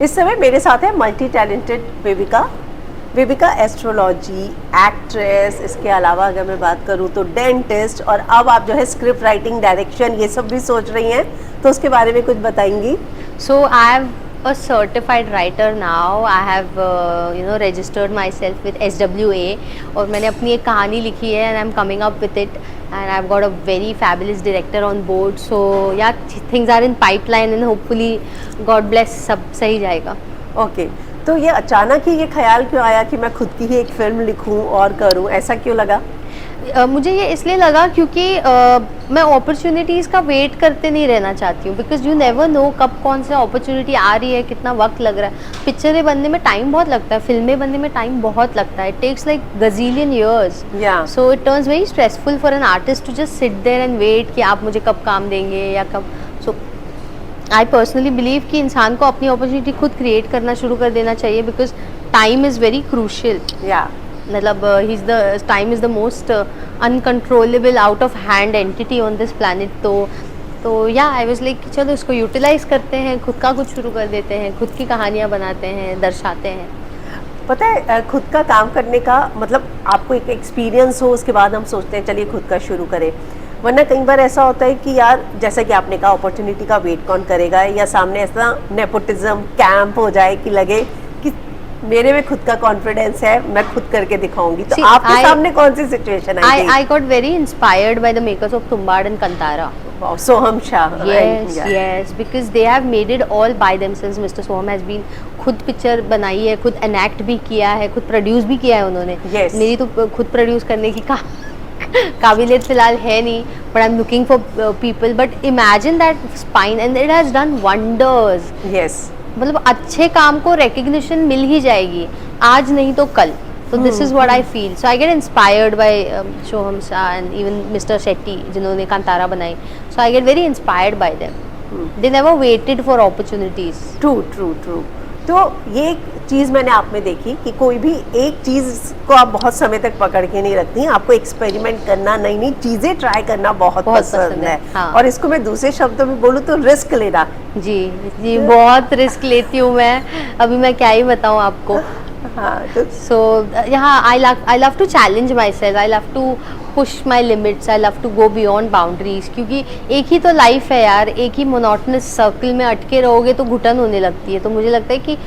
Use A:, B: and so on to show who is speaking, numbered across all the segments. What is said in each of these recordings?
A: इस समय मेरे साथ है मल्टी टैलेंटेड वेविका। वेविका एस्ट्रोलॉजी, एक्ट्रेस, इसके अलावा अगर मैं बात करूँ तो डेंटिस्ट, और अब आप जो है स्क्रिप्ट राइटिंग, डायरेक्शन, ये सब भी सोच रही हैं, तो उसके बारे में कुछ बताएंगी?
B: So I am a certified writer now. I have registered myself with SWA और मैंने अपनी एक कहानी लिखी है and I'm coming up with it and I've got a very fabulous director on board. So yeah, things are in pipeline and hopefully God bless सब सही जाएगा.
A: ओके, तो ये अचानक ही ये ख्याल क्यों आया कि मैं खुद की ही एक फिल्म लिखूं और करूं, ऐसा क्यों लगा?
B: मुझे ये इसलिए लगा क्योंकि मैं अपॉर्चुनिटीज़ का वेट करते नहीं रहना चाहती हूँ, बिकॉज यू नेवर नो कब कौन सा अपॉर्चुनिटी आ रही है, कितना वक्त लग रहा है. पिक्चरें बनने में टाइम बहुत लगता है, फिल्में बनने में टाइम बहुत लगता है. It takes like gazillion years. So it turns very stressful for an artist to just sit there and wait कि आप मुझे कब काम देंगे या कब. सो आई पर्सनली बिलीव कि इंसान को अपनी अपॉर्चुनिटी खुद क्रिएट करना शुरू कर देना चाहिए, because time is very crucial. मतलब time is the most uncontrollable out of hand entity on this planet. तो या आई वाज लाइक चलो इसको यूटिलाइज करते हैं, खुद का कुछ शुरू कर देते हैं, खुद की कहानियाँ बनाते हैं, दर्शाते हैं.
A: पता है, खुद का काम करने का मतलब आपको एक एक्सपीरियंस हो, उसके बाद हम सोचते हैं चलिए खुद का शुरू करें. वरना कई बार ऐसा होता है कि यार, जैसा कि आपने कहा, अपॉर्चुनिटी का वेट कौन करेगा, या सामने ऐसा नेपोटिज्म कैंप हो जाए कि लगे कि मेरे में खुद का कॉन्फिडेंस है, मैं खुद करके दिखाऊंगी. तो आपके सामने कौन सी सिचुएशन आई थी?
B: I got very inspired by the makers of Tumbad and Kantara.
A: Soham Shah.
B: Yes, because they have made it all by themselves. Mr. Soham has been खुद पिक्चर बनाई है, खुद एनेक्ट भी किया है, खुद प्रोड्यूस भी किया है उन्होंने. मेरी तो खुद प्रोड्यूस करने की काबिलियत फिलहाल है नहीं, but I am looking for people. But imagine that spine and it has done wonders. मतलब अच्छे काम को रिकग्निशन मिल ही जाएगी, आज नहीं तो कल. So this is what I feel. So I get inspired by Soham Shah and even Mr. Shetty, जिन्होंने कांतारा बनाई. So I get very inspired by them. They never waited for opportunities.
A: True. तो ये चीज़ मैंने आप में देखी कि कोई भी एक चीज़ को आप बहुत समय तक पकड़ के नहीं रखती. आपको एक्सपेरिमेंट करना, नई नई चीज़ें ट्राई करना बहुत पसंद है. हाँ. और इसको मैं दूसरे शब्दों में बोलूँ तो रिस्क लेना.
B: जी बहुत रिस्क लेती हूँ मैं. अभी मैं क्या ही बताऊँ आपको. So I love to challenge myself. I love to push my limits. I love to go beyond boundaries. क्योंकि एक ही तो लाइफ है यार, एक ही मोनोटोनस सर्कल में अटके रहोगे तो घुटन होने लगती है. तो मुझे लगता है कि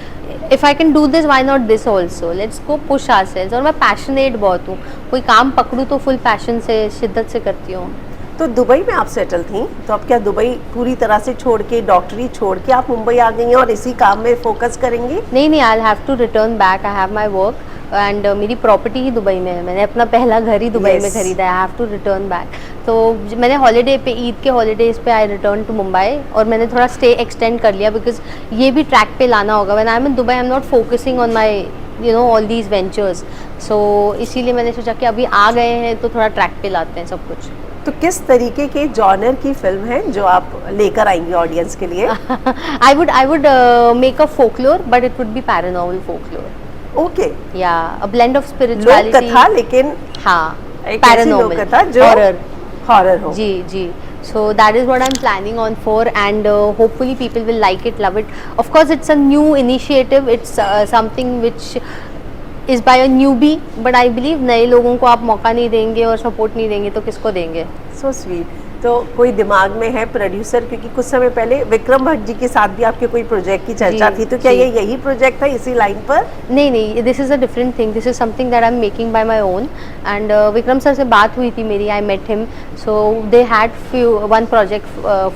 B: if I can do this, why not this also? Let's go push ourselves. और मैं पैशनेट बहुत हूँ, कोई काम पकड़ूँ तो फुल पैशन से, शिद्दत से करती हूँ.
A: तो दुबई में आप सेटल थी, तो अब क्या दुबई पूरी तरह से छोड़ के, डॉक्टरी छोड़ के आप मुंबई आ गई हैं और इसी काम में फोकस करेंगी?
B: नहीं, I have to return back. I have my work and मेरी प्रॉपर्टी ही दुबई में है. मैंने अपना पहला घर ही दुबई में खरीदा है. I have to return back. तो मैंने हॉलीडे पे, ईद के हॉलीडेज़ पे आई रिटर्न टू मुंबई, और मैंने थोड़ा स्टे एक्सटेंड कर लिया, बिकॉज ये भी ट्रैक पे लाना होगा. When I am in Dubai, I am not focusing on my all these ventures. So इसीलिए मैंने सोचा कि अभी आ गए हैं तो थोड़ा ट्रैक पे लाते हैं सब कुछ.
A: तो किस तरीके के जॉनर की फिल्म है जो आप लेकर आएंगी ऑडियंस के लिए?
B: I would make a folklore, but it would be paranormal folklore.
A: Okay.
B: Yeah, a blend of spirituality.
A: लोक कथा, लेकिन
B: हाँ,
A: एक ऐसी लोक कथा जो हॉरर हो.
B: जी. So that is what I'm planning on for, and hopefully people will like it, love it. Of course, it's a new initiative. It's something which is by a newbie, but I believe नए लोगों को आप मौका नहीं देंगे और support नहीं देंगे तो किसको देंगे?
A: So sweet. तो कोई दिमाग में है प्रोड्यूसर? क्योंकि कुछ समय पहले विक्रम भट्ट जी के साथ भी आपके कोई प्रोजेक्ट की चर्चा थी, तो क्या ये यही प्रोजेक्ट था इसी लाइन पर? नहीं, this is a different thing. This is something that I am making by my own. And Vikram sir से बात हुई थी मेरी, I met him. So they had one project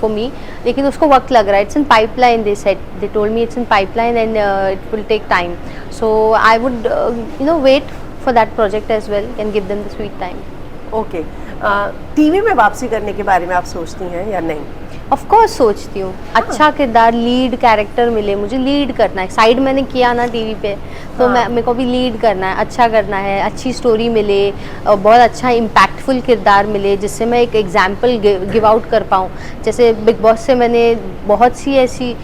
A: for me, लेकिन उसको वक्त लग रहा है. It's in pipeline. They told me it's in pipeline and it will take time. So I would wait for that project as well and give them the sweet time. Okay. TV में वापसी करने के बारे में आप सोचती हैं या नहीं?
B: ऑफ कोर्स सोचती हूँ. अच्छा किरदार, लीड कैरेक्टर मिले, मुझे लीड करना है. साइड मैंने किया ना टीवी पे, तो मेरे को भी लीड करना है, अच्छा करना है, अच्छी स्टोरी मिले, बहुत अच्छा इम्पैक्टफुल किरदार मिले, जिससे मैं एक एग्जाम्पल गिव आउट कर पाऊँ. जैसे बिग बॉस से मैंने बहुत सी ऐसी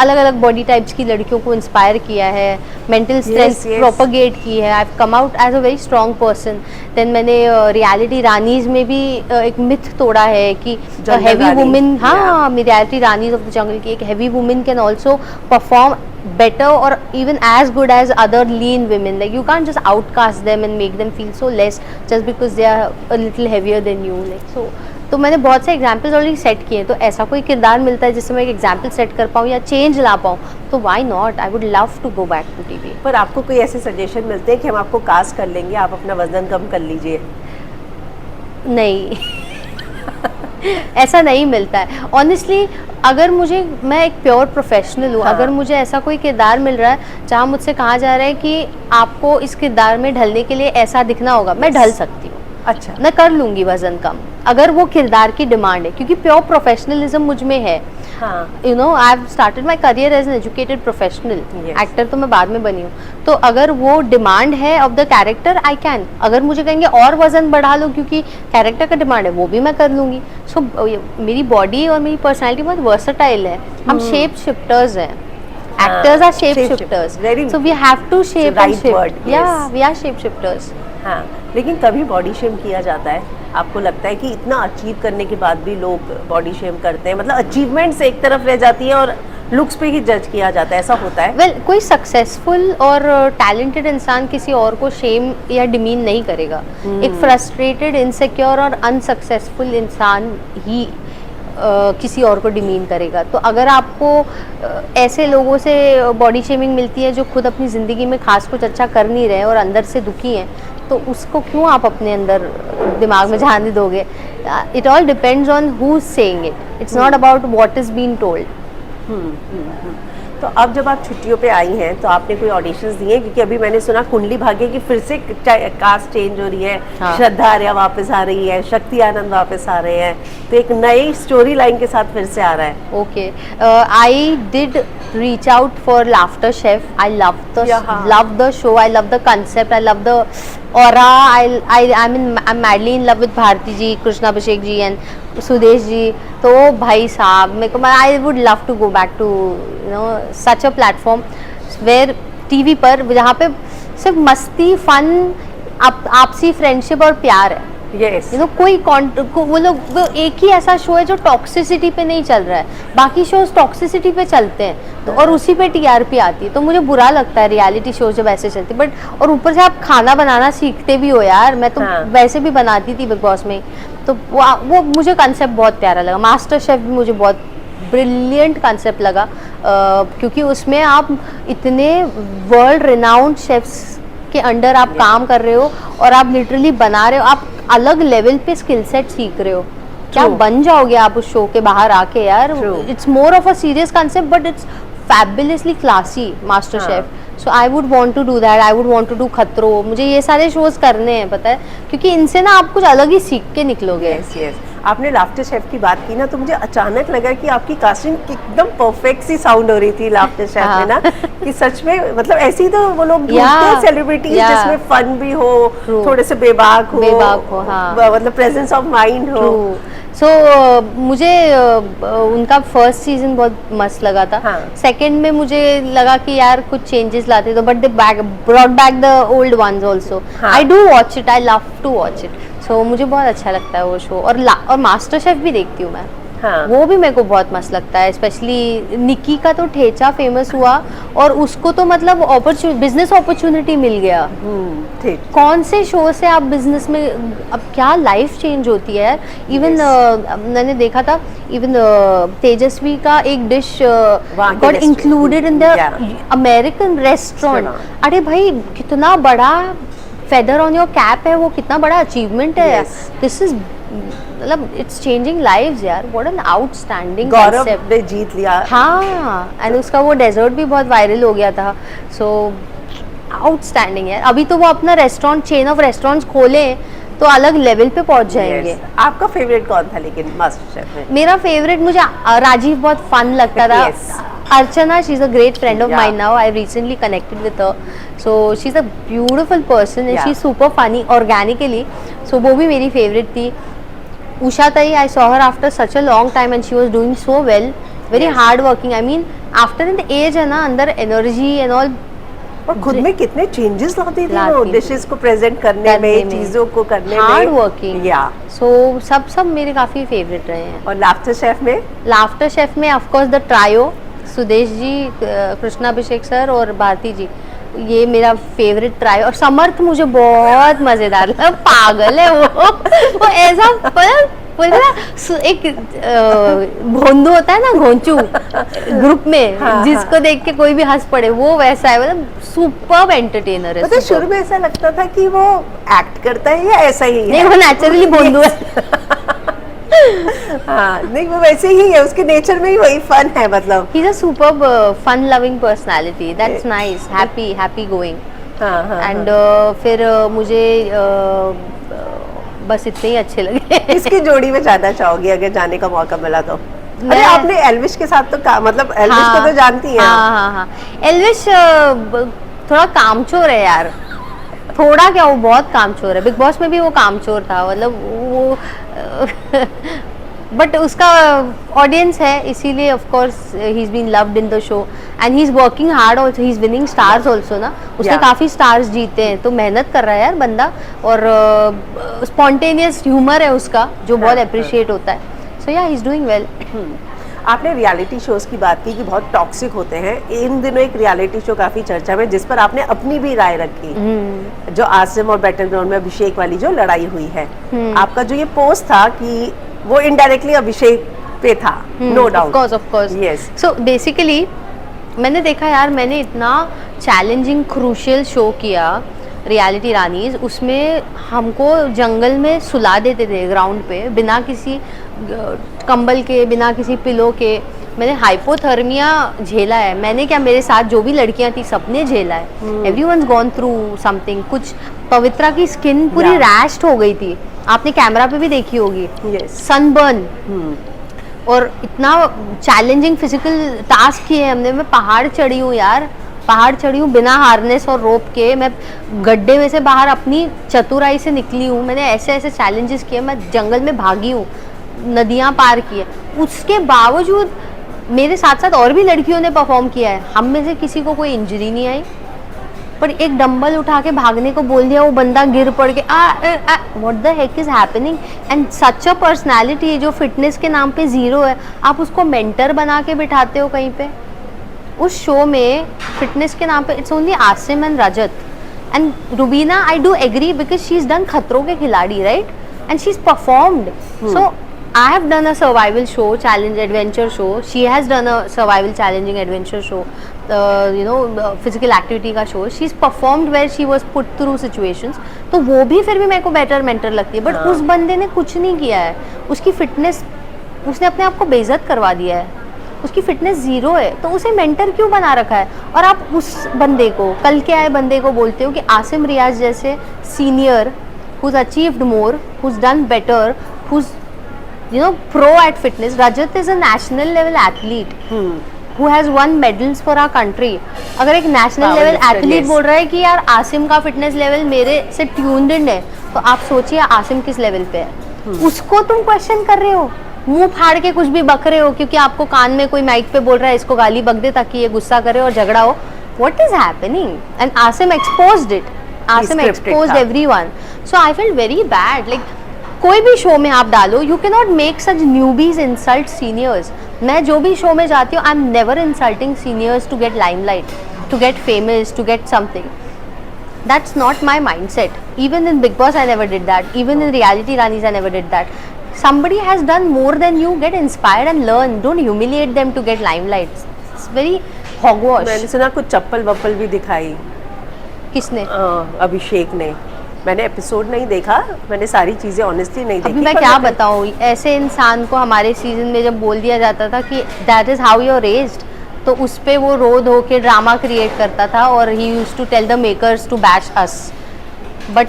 B: अलग अलग बॉडी टाइप्स की लड़कियों को इंस्पायर किया है, मेंटल स्ट्रेंथ प्रोपगेट की है। I have come out as a very strong person. Then मैंने रियलिटी रानीज में भी एक मिथ तोड़ा है कि हैवी वुमेन, हाँ, reality Ranis of the jungle की एक heavy women can also perform better or even as good as other lean women. Like you can't just outcast them and make them feel so less just because they are a little heavier than you. Like so, तो मैंने बहुत से examples already set किए हैं। तो ऐसा कोई किरदार मिलता है जिससे मैं एक एग्जाम्पल सेट कर पाऊँ या चेंज ला पाऊँ, तो why not, I would love to go back to TV.
A: पर आपको कोई ऐसे सजेशन मिलते हैं कि हम आपको कास्ट कर लेंगे, आप अपना वजन कम कर लीजिए?
B: नहीं ऐसा नहीं मिलता है ऑनेस्टली। अगर मुझे, मैं एक प्योर प्रोफेशनल हूँ, अगर मुझे ऐसा कोई किरदार मिल रहा है जहाँ मुझसे कहा जा रहा है कि आपको इस किरदार में ढलने के लिए ऐसा दिखना होगा, मैं ढल सकती हूँ।
A: अच्छा,
B: मैं कर लूँगी वज़न कम, अगर वो किरदार की डिमांड है, क्योंकि प्योर प्रोफेशनलिज्म मुझ में है। You know, I have started my career as an educated professional. Actor तो मैं बाद में बनी हूँ, तो अगर वो डिमांड है of the character, I can. अगर मुझे कहेंगे और वजन बढ़ा लो क्योंकि कैरेक्टर का डिमांड है, वो भी मैं कर लूँगी। सो मेरी बॉडी और मेरी पर्सनैलिटी बहुत वर्सटाइल है। हम शेप शिफ्टर्स हैं, actors are shape shifters, so we have to shape and shift. Yeah we are shape shifters.
A: हाँ, लेकिन कभी बॉडी शेम किया जाता है? आपको लगता है कि इतना अचीव करने के बाद भी लोग बॉडी शेम करते हैं? मतलब अचीवमेंट्स एक तरफ रह जाती है और लुक्स पे ही जज किया जाता है, ऐसा होता है?
B: वेल, कोई सक्सेसफुल और टैलेंटेड इंसान किसी और को शेम या डिमीन नहीं करेगा। एक फ्रस्ट्रेटेड, इनसिक्योर और अनसक्सेसफुल इंसान ही किसी और को डिमीन करेगा। तो अगर आपको ऐसे लोगों से बॉडी शेमिंग मिलती है जो खुद अपनी ज़िंदगी में खास कुछ अच्छा कर नहीं रहे और अंदर से दुखी हैं, तो उसको क्यों आप अपने अंदर दिमाग में जाने दोगे? It all depends on who is saying it, it's not about what is being told.
A: तो अब जब आप छुट्टियों पे आई हैं तो आपने कोई ऑडिशंस दिए? क्योंकि अभी मैंने सुना कुंडली भाग्य की फिर से कास्ट चेंज हो रही है। हाँ। श्रद्धा आर्या वापस आ रही है, शक्ति आनंद वापस आ रहे हैं, तो एक नई स्टोरी लाइन के साथ फिर से आ रहा है।
B: Okay, I did reach out for Laughter Chef. I love the show. I love the concept. I love the aura. I'm madly in love with Bharti ji, Krishna Abhishek ji and Sudesh ji. तो भाई साहब, मेरे को, I would love to go back to such a platform where TV पर, जहाँ पे सिर्फ मस्ती, फन, आपसी फ्रेंडशिप और प्यार है।
A: Yes.
B: कोई वो लोग, वो एक ही ऐसा शो है जो टॉक्सिसिटी पे नहीं चल रहा है, बाकी शोज टॉक्सिसिटी पे चलते हैं, तो और उसी पे TRP आती है। तो मुझे बुरा लगता है रियलिटी शो जब ऐसे चलते, बट और ऊपर से आप खाना बनाना सीखते भी हो यार। मैं तो वैसे भी बनाती थी बिग बॉस में, तो वो मुझे कंसेप्ट बहुत प्यारा लगा। मास्टर शेफ भी मुझे बहुत ब्रिलियंट कंसेप्ट लगा, क्योंकि उसमें आप इतने वर्ल्ड रिनाउंड शेफ्स के अंडर आप काम कर रहे हो और आप लिटरली बना रहे हो, आप अलग लेवल पे स्किल सेट सीख रहे हो। क्या बन जाओगे आप उस शो के बाहर आके यार। It's more of a serious concept but it's fabulously classy, master chef. So I would want to do that. I would want to do खतरों। मुझे ये सारे शोज करने हैं, पता है, क्योंकि इनसे ना आप कुछ अलग ही सीख के निकलोगे।
A: yes, yes. आपने लाफ्टर शेफ की बात की ना, तो मुझे अचानक लगा कि आपकी कास्टिंग एकदम परफेक्ट सी साउंड हो रही थी लाफ्टर शेफ में ना, कि सच में मतलब ऐसी तो वो लोग ढूंढते हैं सेलिब्रिटीज जिसमें फन भी हो, थोड़े से बेबाक हो, हाँ, मतलब प्रेजेंस ऑफ माइंड हो।
B: सो मुझे उनका फर्स्ट सीजन बहुत मस्त लगा था। सेकंड में मुझे लगा कि यार कुछ चेंजेस लाते तो, but they brought back the old ones also. I do watch it, I love to watch it. So मुझे बहुत अच्छा लगता है वो शो। और मास्टर शेफ भी देखती हूँ मैं। हाँ। वो भी मेरे को बहुत मस्त लगता है। स्पेशली निकी का तो ठेचा फेमस हुआ और उसको तो मतलब बिजनेस अपॉर्चुनिटी मिल गया। कौन से शो से आप बिजनेस में, अब क्या लाइफ चेंज होती है यार। इवन मैंने देखा था, इवन तेजस्वी का एक dish got included in the American restaurant. अरे भाई, कितना बड़ा फेदर ऑन योर कैप है वो, कितना बड़ा अचीवमेंट है। दिस इज मतलब इट्स चेंजिंग लाइव्स यार। What an outstanding concept.
A: ने जीत लिया।
B: हाँ, एंड उसका वो डेजर्ट भी बहुत वायरल हो गया था। सो आउटस्टैंडिंग यार। अभी तो वो अपना रेस्टोरेंट, चेन ऑफ रेस्टोरेंट्स खोले तो अलग लेवल पे पहुंच जाएंगे।
A: आपका फेवरेट कौन था लेकिन मास्टर शेफ में?
B: मेरा फेवरेट, मुझे राजीव बहुत फन लगता था। Archana, she's a great friend of mine now. I recently connected with her. So she's a beautiful person and she's super funny organically. So वो भी मेरी favorite थी। Usha Tai, I saw her after such a long time and she was doing so well. Very hard working. I mean after in the age है ना, अंदर energy and all.
A: और खुद में कितने चेंजेस लाती थी वो डिशेस को प्रेजेंट करने में, चीजों को करने में.
B: Hard working.
A: या
B: सो सब मेरे काफी फेवरेट रहे हैं.
A: और लाफ्टर शेफ में?
B: लाफ्टर शेफ में of course the trio, Sudesh ji, Krushna Abhishek sir और भारती जी, ये मेरा फेवरेट ट्राई. और समर्थ मुझे बहुत मजेदार लगा. पागल है वो ऐसा बोलते ना, एक भोंदू होता है ना, घोंचू ग्रुप में,
A: हाँ,
B: जिसको देख के कोई भी हंस पड़े, वो वैसा है. मतलब सुपर्ब एंटरटेनर है.
A: मतलब शुरू में ऐसा लगता था कि वो एक्ट करता है या ऐसा ही है?
B: नहीं, वो नेचुरली भोंदू है.
A: हाँ, नहीं वो वैसे ही है, उसके नेचर में ही वही फन है. मतलब
B: he is a superb fun loving personality. That's nice. Happy going. And फिर मुझे बस इतने ही अच्छे लगे.
A: किसकी जोड़ी में जाना चाहोगी अगर जाने का मौका मिला तो? अरे आपने एल्विश के साथ तो मतलब एल्विश को तो जानती हैं.
B: हाँ. एल्विश थोड़ा कामचोर है यार. थोड़ा क्या, वो बहुत कामचोर है. बिग बॉस में भी वो कामचोर था. मतलब वो बट उसका ऑडियंस है, इसीलिए of course he is been loved in the show and he is working hard also. He is winning stars also ना. उसने काफी स्टार्स जीते हैं, तो मेहनत कर रहा है यार बंदा. और स्पॉन्टेनियस ह्यूमर है उसका, जो बहुत अप्रिशिएट होता है. सो या, ही इज डूइंग वेल.
A: आपने रियलिटी शोज की बात की कि बहुत टॉक्सिक होते हैं. इन दिनों एक रियलिटी शो काफी चर्चा में, जिस पर आपने अपनी भी राय रखी, जो आसिम और बैटलग्राउंड में अभिषेक वाली जो लड़ाई हुई है. आपका जो ये पोस्ट था कि वो इनडायरेक्टली अभिषेक पे था. No doubt.
B: Of course.
A: Yes.
B: So basically मैंने देखा यार, मैंने इतना चैलेंजिंग क्रूशियल शो किया रियलिटी रानीज. उसमें हमको जंगल में सुला देते थे ग्राउंड पे, बिना किसी कंबल के, बिना किसी पिलो के. मैंने हाइपोथर्मिया झेला है. मैंने क्या, मेरे साथ जो भी लड़कियां थी सबने झेला है. Everyone's gone through something. कुछ पवित्रा की स्किन पूरी रैश्ड हो गई थी, आपने कैमरा पे भी देखी होगी. सनबर्न. और इतना चैलेंजिंग फिजिकल टास्क किए हमने. मैं पहाड़ चढ़ी हूँ यार, पहाड़ चढ़ी हूँ बिना हार्नेस और रोप के. मैं गड्ढे में से बाहर अपनी चतुराई से निकली हूँ. मैंने ऐसे ऐसे चैलेंजेस किए. मैं जंगल में भागी हूँ, नदियाँ पार की है. उसके बावजूद मेरे साथ साथ और भी लड़कियों ने परफॉर्म किया है. हम में से किसी को कोई इंजरी नहीं आई, पर एक डंबल उठा के भागने को बोल दिया, वो बंदा गिर पड़ के what the heck is happening. And such a personality जो फिटनेस के नाम पे जीरो है, आप उसको मेंटर बना के बिठाते हो कहीं पे. उस शो में फिटनेस के नाम पे it's only Asim and Rajat and Rubina. I do agree because she is done खतरों के खिलाड़ी, right, and she is performed. So I have done a survival show, challenge adventure show. She has done a survival challenging adventure show, physical activity का show. She's performed where she was put through situations. तो वो भी फिर भी मेरे को better mentor लगती है. बट उस बंदे ने कुछ नहीं किया है. उसकी फिटनेस, उसने अपने आप को बेइज्जत करवा दिया है. उसकी फिटनेस जीरो है, तो उसे मेंटर क्यों बना रखा है? और आप उस बंदे को, कल के आए बंदे को बोलते हो कि आसिम रियाज जैसे senior, who's achieved more, who's done better, who's pro at fitness. Rajat is a national level athlete who has won medals for our country. अगर एक national level athlete बोल रहा है कि यार आसिम का fitness level मेरे से tuned in है, तो आप सोचिए आसिम किस level पे है. उसको तुम question कर रहे हो, मुंह फाड़ के कुछ भी बक रहे हो क्योंकि आपको कान में कोई माइक पे बोल रहा है इसको गाली बक दे ताकि ये गुस्सा करे और झगड़ा हो. What is happening? And Asim exposed it. Asim exposed everyone. So I felt very bad. Like कोई भी शो में आप डालो, you can not make such newbies insult seniors. मैं जो भी शो में जाती हूँ, I am never insulting seniors to get limelight, to get famous, to get something. That's not my mind set. Even in Bigg Boss I never did that. Even in reality Ranis I never did that. somebody has done more than you, get inspired and learn. Don't humiliate them to get limelight. It's very hogwash.
A: मैंने सुना कुछ चप्पल वप्पल भी दिखाई.
B: किसने?
A: अभिषेक ने. मैंने episode नहीं देखा, मैंने सारी चीजें ऑनेस्टली नहीं देखी.
B: अभी मैं क्या बताऊँ, ऐसे इंसान को हमारे सीजन में जब बोल दिया जाता था कि that is how you are raised, तो उस पे वो रो धो के ड्रामा क्रिएट करता था और he used to tell the makers to bash us. But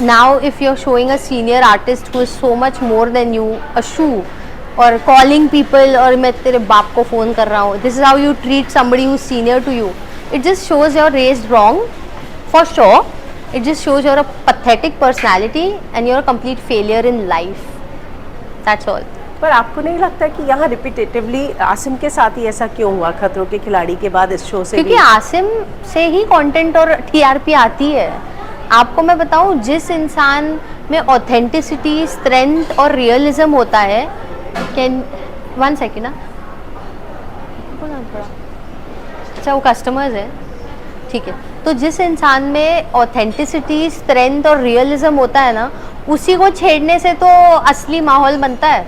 B: now if you are showing a senior artist who is so much more than you a shoe, और कॉलिंग पीपल, और मैं तेरे बाप को phone कर रहा हूँ, this is how you treat somebody who is senior to you. It just shows you are raised wrong for sure. It just shows you're a pathetic personality and you're a complete failure in life. That's all.
A: पर आपको नहीं लगता कि यहाँ repetitively Asim के साथ ही ऐसा क्यों हुआ खतरों के खिलाड़ी के बाद इस शो से?
B: क्योंकि आसिम से ही कंटेंट और टीआरपी आती है। आपको मैं बताऊं, जिस इंसान में ऑथेंटिसिटी, स्ट्रेंथ और रियलिज्म होता है, कैन 1 सेकेंड ना, अच्छा वो कस्टमर्स है, ठीक है। तो जिस इंसान में ऑथेंटिसिटी, स्ट्रेंथ और रियलिज्म होता है ना, उसी को छेड़ने से तो असली माहौल बनता है।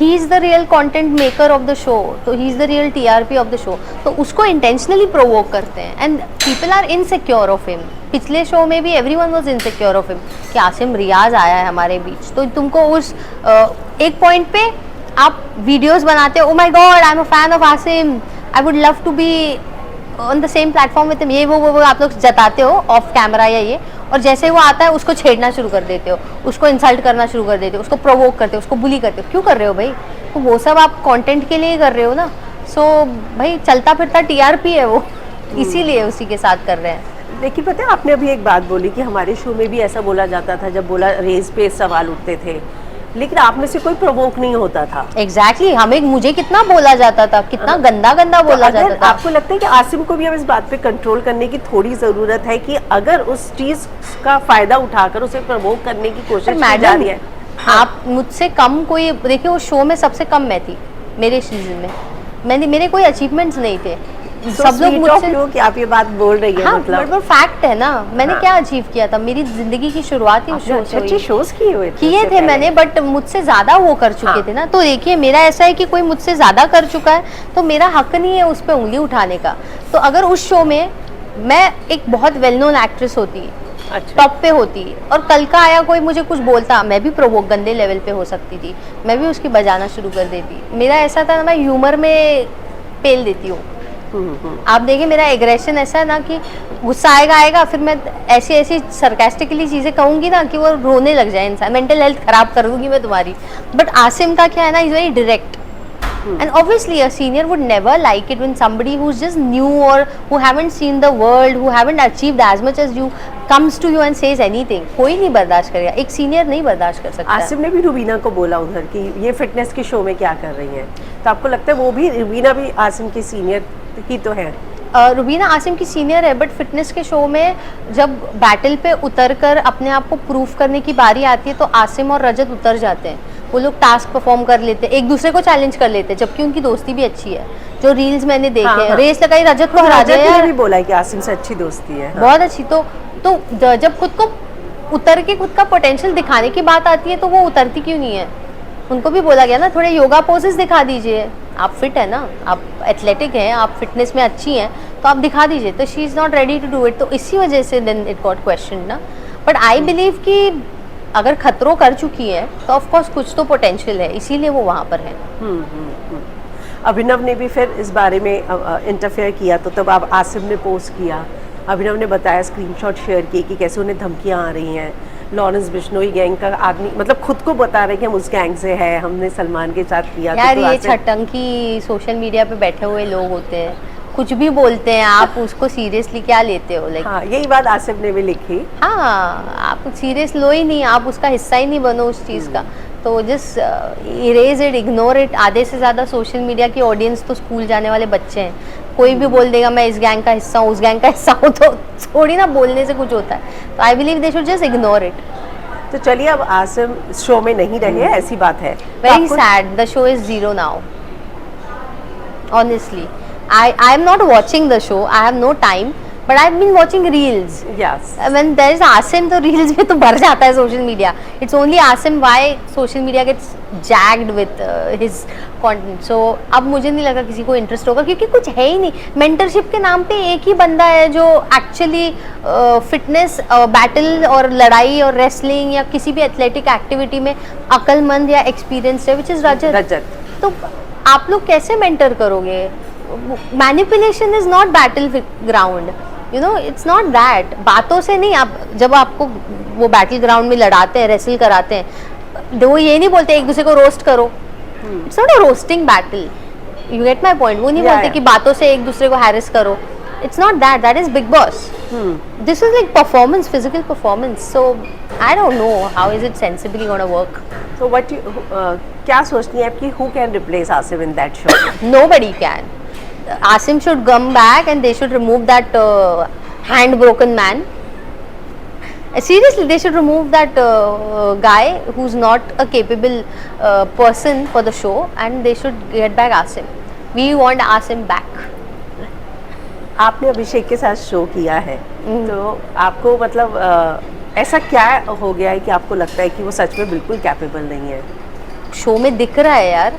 B: He is the real content maker of the show, तो he is the real TRP of the show. तो उसको इंटेंशनली प्रोवोक करते हैं and people are insecure of him. पिछले शो में भी everyone was insecure of him कि आसिम रियाज आया है हमारे बीच। तो तुमको उस एक पॉइंट पे आप वीडियोस बनाते हो, oh my God I am a fan of Asim, I would love to be on the same platform with him, ये वो आप लोग जताते हो ऑफ कैमरा या ये, और जैसे वो आता है उसको छेड़ना शुरू कर देते हो, उसको इंसल्ट करना शुरू कर देते हो, उसको प्रोवोक करते हो, उसको बुली करते हो। क्यों कर रहे हो भाई? तो वो सब आप कंटेंट के लिए ही कर रहे हो ना। सो भाई चलता फिरता टीआरपी है वो, इसीलिए उसी के साथ कर रहे हैं।
A: लेकिन पता है आपने अभी एक बात बोली कि हमारे शो में भी ऐसा बोला जाता था, जब बोला रेस पे सवाल उठते थे, लेकिन आप में से कोई प्रवोक नहीं होता था।
B: एग्जैक्टली हमें मुझे कितना बोला जाता था, कितना गंदा गंदा बोला जाता था।
A: आपको लगता है कि आसिम को भी अब इस बात पे कंट्रोल करने की थोड़ी जरूरत है कि अगर उस चीज का फायदा उठाकर उसे प्रवोक करने की कोशिश की जा रही है?
B: आप मुझसे कम कोई, देखिए उस शो में सबसे कम मैं थी मेरे सीजन में, मेरे कोई अचीवमेंट्स नहीं थे।
A: सब लोग मुझसे कि आप ये बात बोल रही है,
B: हाँ,
A: मतलब
B: फैक्ट है ना। मैंने क्या अचीव किया था? मेरी जिंदगी की शुरुआत ही उस शो से
A: अच्छे शोज किए
B: थे मैंने, बट मुझसे ज्यादा वो कर चुके थे ना। तो देखिए मेरा ऐसा है कि कोई मुझसे ज्यादा कर चुका है तो मेरा हक नहीं है उस पर उंगली उठाने का। तो अगर उस शो में मैं एक बहुत वेल नोन एक्ट्रेस होती, टॉप पे होती, और कल का आया कोई मुझे कुछ बोलता, मैं भी प्रोवोक गंदे लेवल पे हो सकती थी, मैं भी उसकी बजाना शुरू कर देती। मेरा ऐसा था, मैं ह्यूमर में पेल देती हूँ। आप देखिए मेरा एग्रेशन ऐसा है ना कि गुस्सा आएगा, फिर मैं ऐसी ऐसी सरकास्टिकली चीज़ें कहूँगी ना कि वो रोने लग जाए इंसान, मेंटल हेल्थ खराब कर दूँगी मैं तुम्हारी। बट आसिम का क्या है ना, is very direct and obviously a senior would never like it when somebody who's just new or who haven't seen the world, who haven't achieved as much as you comes to you and says anything. कोई नहीं बर्दाश्त करेगा, एक senior नहीं बर्दाश्त कर सकता।
A: आसिम ने भी रुबीना को बोला उधर कि ये फिटनेस के शो में क्या कर रही है, तो आपको लगता है वो भी, रुबीना भी आसिम की सीनियर ही तो है?
B: रुबीना आसिम की सीनियर है, बट फिटनेस के शो में जब बैटल पे उतर कर अपने आप को प्रूफ करने की बारी आती है तो आसिम और रजत उतर जाते हैं। वो लोग टास्क परफॉर्म कर लेते हैं, एक दूसरे को चैलेंज कर लेते हैं, जबकि उनकी दोस्ती भी अच्छी है। जो रील्स मैंने देखे,
A: हाँ,
B: रेस लगाई, रजत को हरा दिया।
A: ने भी बोला है कि आसिम से अच्छी दोस्ती है।
B: बहुत अच्छी। तो जब खुद को उतर के खुद का पोटेंशियल दिखाने की बात आती है तो वो उतरती क्यों नहीं है? उनको भी बोला गया ना, थोड़े योगा पोजेस दिखा दीजिए, आप फिट है ना, आप एथलेटिक हैं, आप फिटनेस में अच्छी हैं, तो आप दिखा दीजिए। तो she is not ready to do it, तो इसी वजह से देन इट गॉट क्वेश्चन ना। बट आई बिलीव कि अगर खतरों कर चुकी है तो ऑफ कोर्स कुछ तो पोटेंशियल है, इसीलिए वो वहाँ पर है।
A: अभिनव ने भी फिर इस बारे में इंटरफेयर किया, तो तब आप आसिम ने पोस्ट किया, अभिनव ने बताया, स्क्रीनशॉट शेयर किए कि कैसे उन्हें धमकियाँ आ रही हैं। लॉरेंस बिश्नोई गैंग का आदमी, मतलब खुद को बता रहे कि हम उस गैंग से है, हमने सलमान के साथ किया।
B: यार तो ये छटंकी सोशल मीडिया पे बैठे हुए लोग होते हैं, कुछ भी बोलते हैं, आप उसको सीरियसली क्या लेते हो? लाइक
A: हाँ, यही बात आसिफ ने भी लिखी।
B: हाँ, आप सीरियस लो ही नहीं, आप उसका हिस्सा ही नहीं बनो उस चीज़ का। तो just erase it, ignore it. आधे से ज़्यादा सोशल मीडिया की ऑडियंस तो स्कूल जाने वाले बच्चे हैं। कोई भी बोल देगा मैं इस गैंग का हिस्सा हूँ, उस गैंग का हिस्सा हूँ, तो थोड़ी ना बोलने से कुछ होता है। तो I believe they should just ignore it.
A: तो चलिए, अब आसिम शो में नहीं रहे, ऐसी बात है।
B: Very sad, the show is zero now honestly. I am not watching the show. I have no time, but I've been watching reels.
A: Yes.
B: When there is Asim, तो reels में तो भर जाता है social media. It's only Asim why social media gets jagged with his content. So अब मुझे नहीं लगा किसी को interest होगा, क्योंकि कुछ है ही नहीं। Mentorship के नाम पे एक ही बंदा है जो actually fitness, battle और लड़ाई और wrestling या किसी भी athletic activity में अक्लमंद या experienced है, which is रजत। तो आप लोग कैसे mentor करोगे? Manipulation is not battle ground, you know, it's not that. बातों से नहीं, आप जब आपको वो बैटल ग्राउंड में लड़ाते हैं, रेसल कराते हैं, वो ये नहीं बोलते एक दूसरे को रोस्ट करो। It's not a roasting battle, you get my point. वो नहीं बोलते कि बातों से एक दूसरे को हैरेस करो। It's not that, that is big boss. This is like performance, physical performance. So I don't know how is it sensibly going to work.
A: So what you क्या सोचती हैं आपकी who can replace Asim in that show?
B: Nobody can. Asim should come back and they should remove that hand broken man. Seriously, they should remove that guy who's not a capable person for the show, and they should get back Asim. We want Asim back.
A: आपने अभिषेक के साथ show किया है, तो आपको मतलब ऐसा क्या हो गया है कि आपको लगता है कि वो सच में बिल्कुल कैपेबल नहीं है?
B: शो में दिख रहा है यार,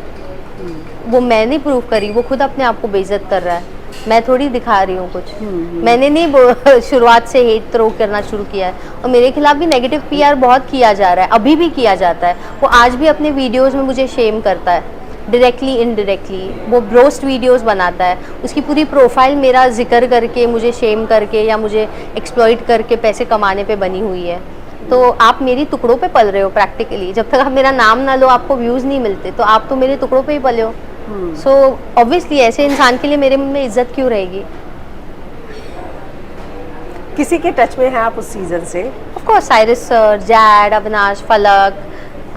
B: वो मैं नहीं प्रूव करी, वो खुद अपने आप को बेइज्जत कर रहा है, मैं थोड़ी दिखा रही हूँ कुछ। मैंने नहीं शुरुआत से हेट थ्रो करना शुरू किया है, और मेरे खिलाफ भी नेगेटिव पीआर बहुत किया जा रहा है, अभी भी किया जाता है। वो आज भी अपने वीडियोस में मुझे शेम करता है, डायरेक्टली इनडायरेक्टली। वो रोस्ट वीडियोस बनाता है, उसकी पूरी प्रोफाइल मेरा जिक्र करके, मुझे शेम करके या मुझे एक्सप्लॉइट करके पैसे कमाने पे बनी हुई है। तो आप मेरी टुकड़ों पे पल रहे हो प्रैक्टिकली। जब तक आप मेरा नाम ना लो, आपको व्यूज़ नहीं मिलते, तो आप तो मेरे टुकड़ों पे ही पले हो। सो ऑब्वियसली ऐसे इंसान के लिए मेरे मन में इज्जत क्यों रहेगी?
A: किसी के टच में हैं आप उस सीजन से?
B: Of course, Cyrus sir, Jad, Avinash, Falaq,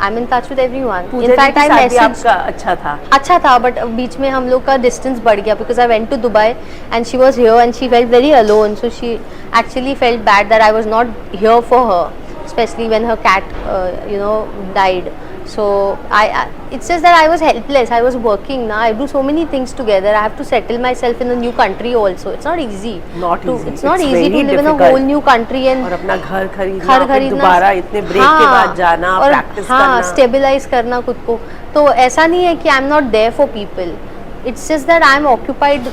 B: I am in touch with everyone.
A: In fact I message आपका अच्छा था,
B: बट बीच में हम लोग का डिस्टेंस बढ़ गया, because I went to Dubai and she was here and she felt very alone, so she actually felt bad that I was not here for her, especially when her cat died. So it's just that I was helpless. I was working now, I do so many things together. I have to settle myself in a new country also. It's not easy. It's not easy to live in a whole new country and
A: और अपना घर खरीदना, दोबारा इतने break के बाद जाना, practice करना,
B: स्टेबलाइज करना खुद को। तो ऐसा नहीं है कि I am not there for people, it's just that I am occupied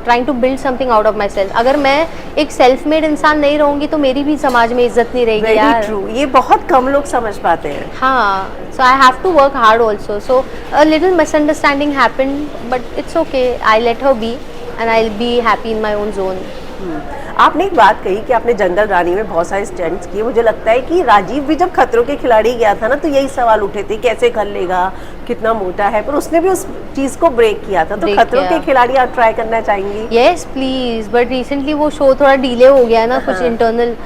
B: trying to build something out of myself. अगर मैं एक सेल्फ मेड इंसान नहीं रहूंगी तो मेरी भी समाज में इज्जत नहीं रहेगी यार।
A: ट्रू, ये बहुत कम लोग समझ पाते हैं।
B: हाँ, so I have to work hard also. So a little misunderstanding happened, but it's okay, I let her be and I will be happy in my own zone.
A: आपने एक बात कही कि आपने जंगल रानी में बहुत सारे स्टंट्स किए। मुझे लगता है कि राजीव भी जब खतरों के खिलाड़ी गया था ना, तो यही सवाल उठे थे, कैसे कर लेगा, कितना मोटा है, पर उसने भी उस चीज को ब्रेक किया था। तो खतरों के खिलाड़ी आप ट्राई करना चाहेंगी?
B: यस प्लीज, बट रिसेंटली वो शो थोड़ा डिले हो गया है ना, कुछ इंटरनल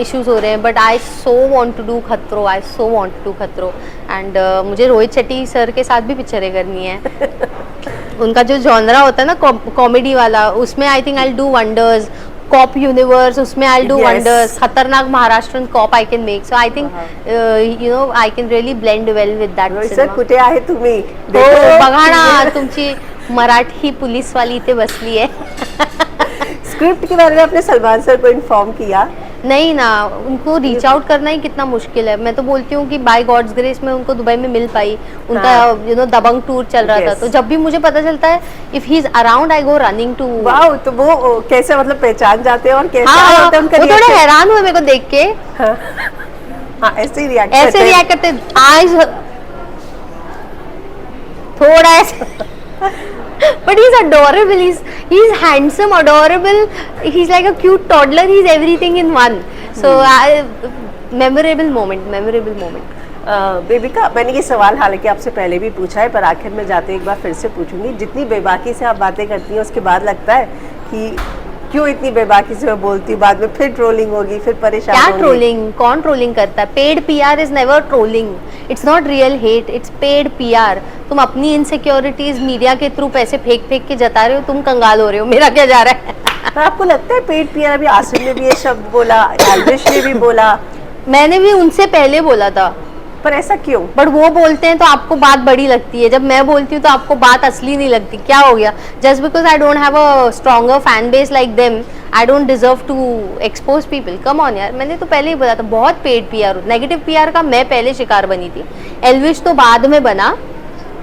B: इश्यूज हो रहे हैं, but I so want to do खतरों, I so want to do खतरों। एंड मुझे रोहित शेट्टी सर के साथ भी पिक्चरें करनी है। उनका जो जॉनरा होता है ना कॉमेडी वाला, उसमें I think I will do wonders. Cop universe, उसमें आई डू वंडर्स। खतरनाक Maharashtrian cop I can make, so I think I can really blend well with that cinema.
A: कुठे आहे तुम्ही?
B: हो बघा ना, तुमची मराठी पुलिस वाली इथे बसली है।
A: स्क्रिप्ट के बारे में आपने सलमान सर को इन्फॉर्म किया?
B: नहीं ना, उनको रीच आउट करना ही कितना मुश्किल है। मैं तो बोलती हूँ कि बाय गॉड्स ग्रेस में उनको दुबई में मिल पाई। उनका दबंग टूर चल रहा था, तो जब भी मुझे पता चलता है if he is around I go running to.
A: Wow, तो वो कैसे मतलब पहचान जाते हैं और कैसे
B: होता है उनका? वो थोड़े हैरान हुए मेरे को देख के।
A: हाँ, ऐसे रिएक्ट
B: करते आईज थोड़ा ऐसे। But he's adorable. He's handsome, adorable. He's like a cute toddler. He's everything in one. So memorable moment.
A: बेबिका, मैंने ये सवाल हालांकि आपसे पहले भी पूछा है, पर आखिर में जाते एक बार फिर से पूछूंगी। जितनी बेबाकी से आप बातें करती हैं, उसके बाद लगता है कि क्यों इतनी बेबाकी से मैं बोलती हूँ, बाद में फिर ट्रोलिंग होगी, फिर परेशान होंगी।
B: क्या ट्रोलिंग? कौन ट्रोलिंग करता है? Paid PR is never trolling, it's not real hate, it's paid PR. तुम अपनी इनसिक्योरिटीज मीडिया के थ्रू पैसे फेंक के जता रहे हो, तुम कंगाल हो रहे हो, मेरा क्या जा रहा है?
A: तो आपको लगता है पेड पीआर? अभी आसिम ने भी ये शब्द बोला, एल्विश ने भी बोला,
B: मैंने भी उनसे पहले बोला था,
A: पर ऐसा क्यों?
B: बट वो बोलते हैं तो आपको बात बड़ी लगती है, जब मैं बोलती हूँ तो आपको बात असली नहीं लगती। क्या हो गया? Just because I don't have a stronger fan base like them, I don't deserve to expose people. Come on यार, मैंने तो पहले ही बोला था, बहुत पेड पीआर, नेगेटिव पीआर का मैं पहले शिकार बनी थी। एल्विश तो बाद में बना,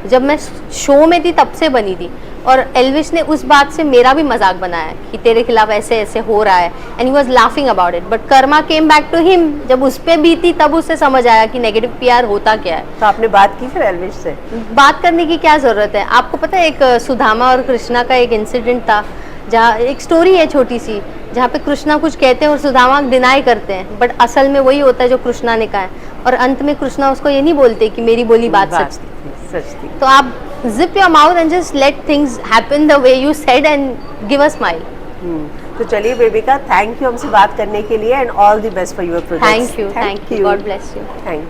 B: जब मैं शो में थी तब से बनी थी, और एल्विश ने उस बात से मेरा भी मजाक बनाया कि तेरे खिलाफ ऐसे ऐसे हो रहा है, and he was laughing about it, but karma came back to him. जब उस पे बीती तब उसे समझ आया कि नेगेटिव पीआर होता क्या है।
A: तो आपने बात की फिर एल्विश से?
B: बात करने की क्या जरूरत है? आपको पता है, एक सुदामा और कृष्णा का एक इंसिडेंट था, जहाँ एक स्टोरी है छोटी सी, जहाँ पे कृष्णा कुछ कहते हैं और सुदामा डिनाई करते हैं, बट असल में वही होता है जो कृष्णा ने कहा है, और अंत में कृष्णा उसको ये नहीं बोलते कि मेरी बोली बात सच थी। तो आप zip your mouth and just let things happen the way you said and give a smile.
A: तो चलिए बेबिका, थैंक यू हमसे बात करने के लिए and all the best for your project.
B: Thank you, God bless you.
A: Thank you.